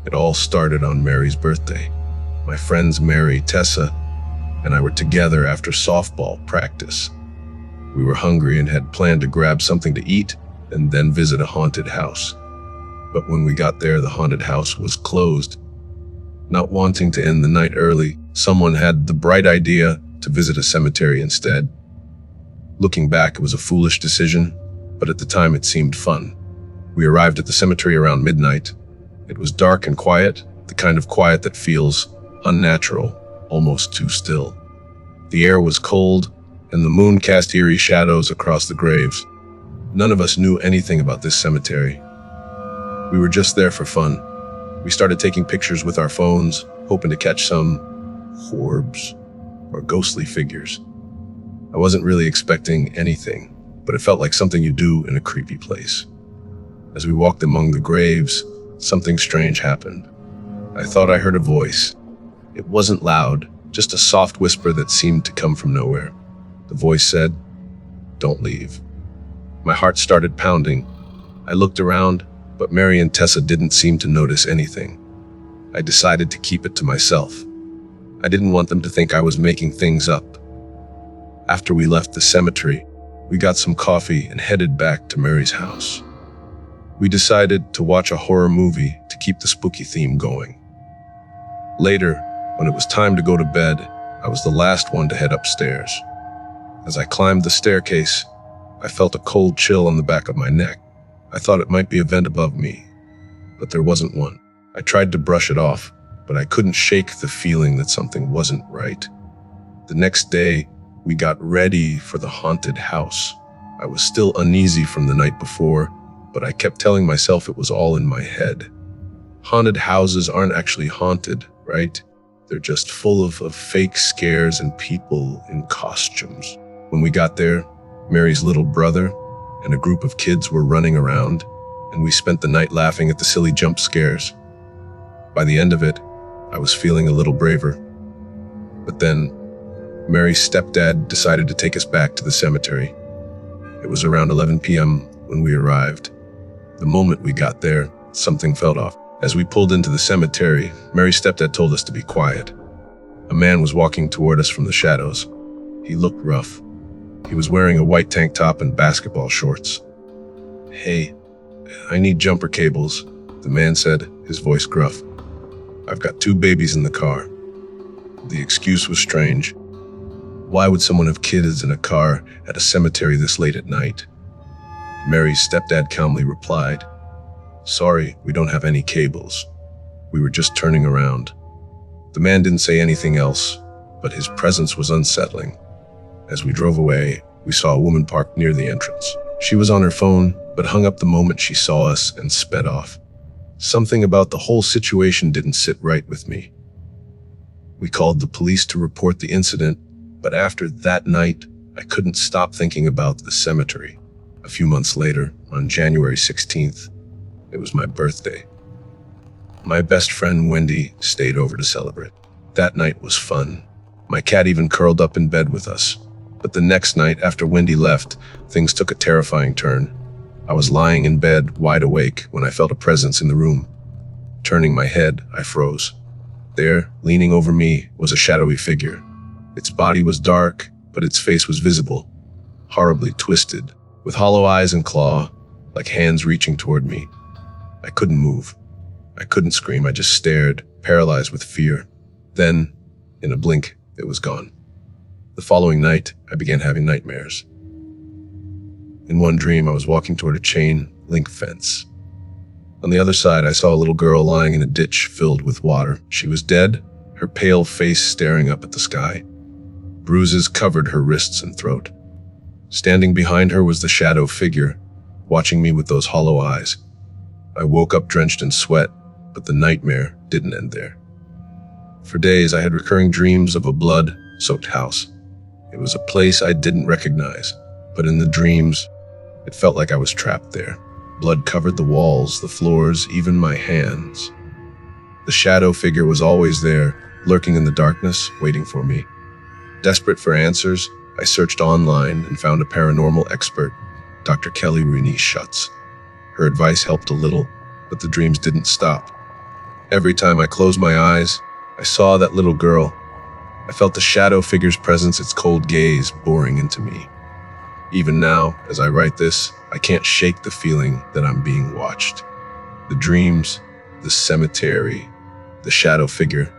It all started on Mary's birthday. My friends Mary, Tessa, and I were together after softball practice. We were hungry and had planned to grab something to eat and then visit a haunted house. But when we got there, the haunted house was closed. Not wanting to end the night early, someone had the bright idea to visit a cemetery instead. Looking back, it was a foolish decision, but at the time it seemed fun. We arrived at the cemetery around midnight. It was dark and quiet, the kind of quiet that feels unnatural, almost too still. The air was cold, and the moon cast eerie shadows across the graves. None of us knew anything about this cemetery. We were just there for fun. We started taking pictures with our phones, hoping to catch some orbs or ghostly figures. I wasn't really expecting anything, but it felt like something you do in a creepy place. As we walked among the graves, something strange happened. I thought I heard a voice. It wasn't loud, just a soft whisper that seemed to come from nowhere. The voice said, "Don't leave." My heart started pounding. I looked around, but Mary and Tessa didn't seem to notice anything. I decided to keep it to myself. I didn't want them to think I was making things up. After we left the cemetery, we got some coffee and headed back to Mary's house. We decided to watch a horror movie to keep the spooky theme going. Later, when it was time to go to bed, I was the last one to head upstairs. As I climbed the staircase, I felt a cold chill on the back of my neck. I thought it might be a vent above me, but there wasn't one. I tried to brush it off, but I couldn't shake the feeling that something wasn't right. The next day, we got ready for the haunted house. I was still uneasy from the night before, but I kept telling myself it was all in my head. Haunted houses aren't actually haunted, right? They're just full of fake scares and people in costumes. When we got there, Mary's little brother and a group of kids were running around, and we spent the night laughing at the silly jump scares. By the end of it, I was feeling a little braver. But then, Mary's stepdad decided to take us back to the cemetery. It was around 11 p.m. when we arrived. The moment we got there, something felt off. As we pulled into the cemetery, Mary's stepdad told us to be quiet. A man was walking toward us from the shadows. He looked rough. He was wearing a white tank top and basketball shorts. "Hey, I need jumper cables," the man said, his voice gruff. "I've got 2 babies in the car." The excuse was strange. Why would someone have kids in a car at a cemetery this late at night? Mary's stepdad calmly replied, "Sorry, we don't have any cables. We were just turning around." The man didn't say anything else, but his presence was unsettling. As we drove away, we saw a woman parked near the entrance. She was on her phone, but hung up the moment she saw us and sped off. Something about the whole situation didn't sit right with me. We called the police to report the incident, but after that night, I couldn't stop thinking about the cemetery. A few months later, on January 16th, it was my birthday. My best friend Wendy stayed over to celebrate. That night was fun. My cat even curled up in bed with us. But the next night, after Wendy left, things took a terrifying turn. I was lying in bed, wide awake, when I felt a presence in the room. Turning my head, I froze. There, leaning over me, was a shadowy figure. Its body was dark, but its face was visible, horribly twisted, with hollow eyes and claw, like hands reaching toward me. I couldn't move. I couldn't scream. I just stared, paralyzed with fear. Then, in a blink, it was gone. The following night, I began having nightmares. In one dream, I was walking toward a chain link fence. On the other side, I saw a little girl lying in a ditch filled with water. She was dead, her pale face staring up at the sky. Bruises covered her wrists and throat. Standing behind her was the shadow figure, watching me with those hollow eyes. I woke up drenched in sweat, but the nightmare didn't end there. For days, I had recurring dreams of a blood-soaked house. It was a place I didn't recognize, but in the dreams, it felt like I was trapped there. Blood covered the walls, the floors, even my hands. The shadow figure was always there, lurking in the darkness, waiting for me. Desperate for answers, I searched online and found a paranormal expert, Dr. Kelly Renee Schutz. Her advice helped a little, but the dreams didn't stop. Every time I closed my eyes, I saw that little girl. I felt the shadow figure's presence, its cold gaze boring into me. Even now, as I write this, I can't shake the feeling that I'm being watched. The dreams, the cemetery, the shadow figure,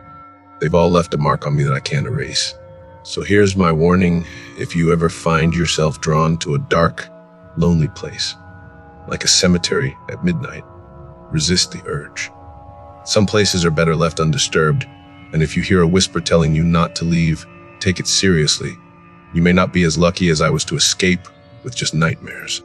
they've all left a mark on me that I can't erase. So here's my warning: if you ever find yourself drawn to a dark, lonely place, like a cemetery at midnight, resist the urge. Some places are better left undisturbed, and if you hear a whisper telling you not to leave, take it seriously. You may not be as lucky as I was to escape with just nightmares.